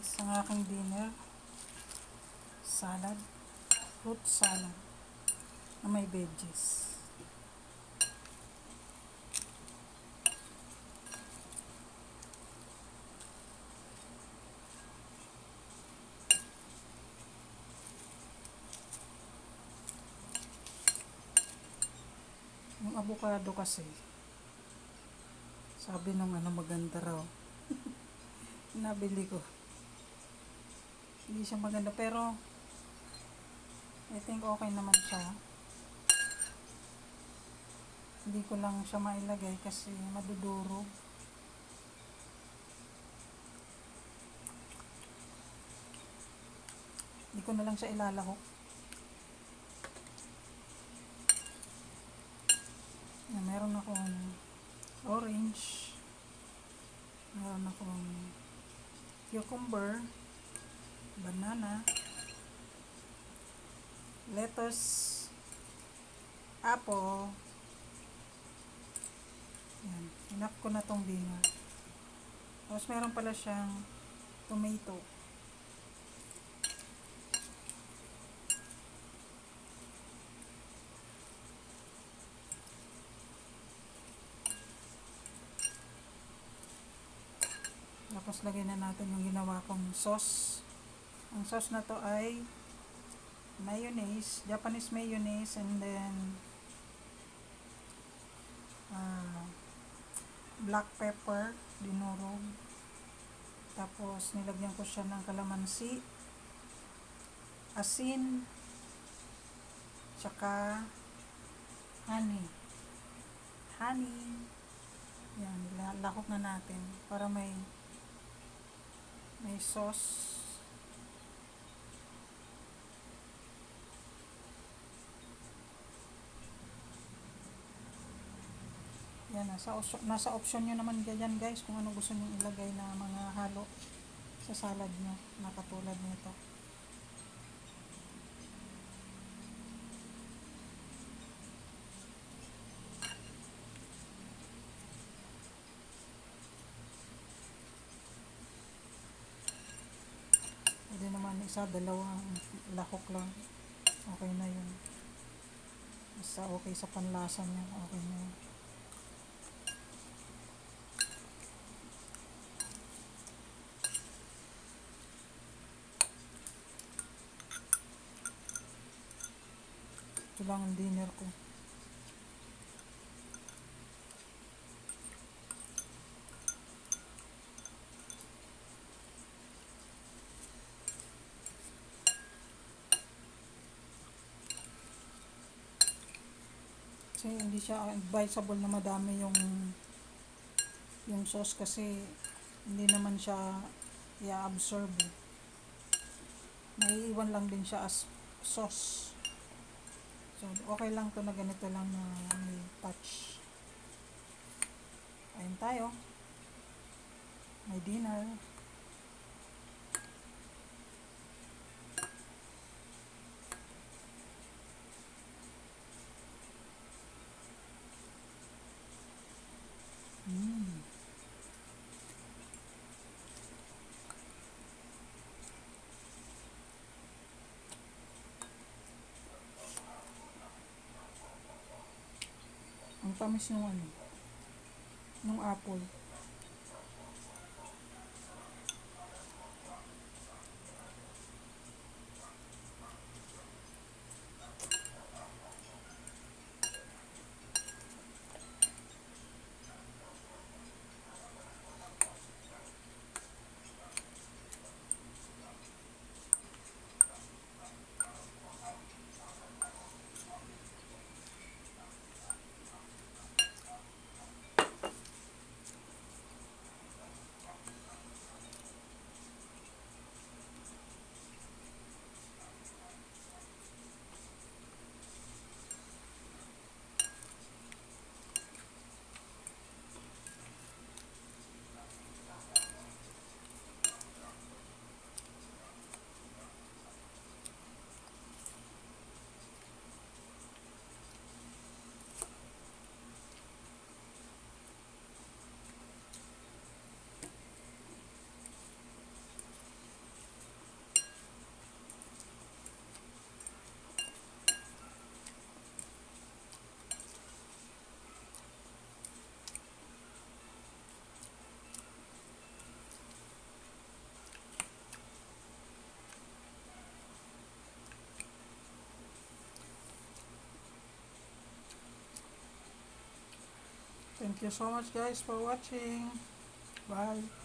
guys, ang aking dinner, salad, fruit salad na may veggies. Yung avocado kasi, sabi nung maganda raw. Nabili ko. Hindi siya maganda pero I think okay naman siya. Hindi ko lang siya mailagay kasi madudurog. Hindi ko na lang siya ilalahok. Meron akong orange. Meron akong cucumber, banana, lettuce, apple. Yan. Enough ko na tong dinner. Tapos meron pala siyang tomato. Tapos lagyan na natin yung ginawa kong sauce. Ang sauce na to ay mayonnaise, Japanese mayonnaise, and then black pepper, dinurog. Tapos nilagyan ko siya ng kalamansi, asin, tsaka honey. Yan, lahok na natin para may sauce. Yan, nasa option nyo naman dyan guys kung ano gusto nyo ilagay na mga halo sa salad nyo na katulad nito. Pwede naman isa, dalawang lahok lang. Okay na yun. Basta okay sa panlasa nyo. Okay na yun. Ito lang ang dinner ko. Kasi hindi siya advisable na madami yung sauce kasi hindi naman siya i-absorb. Naiiwan lang din siya as sauce. So, okay lang to na ganito lang na may touch. Kain tayo. May dinner. Ang tamis nung apple. Thank you so much guys for watching. Bye.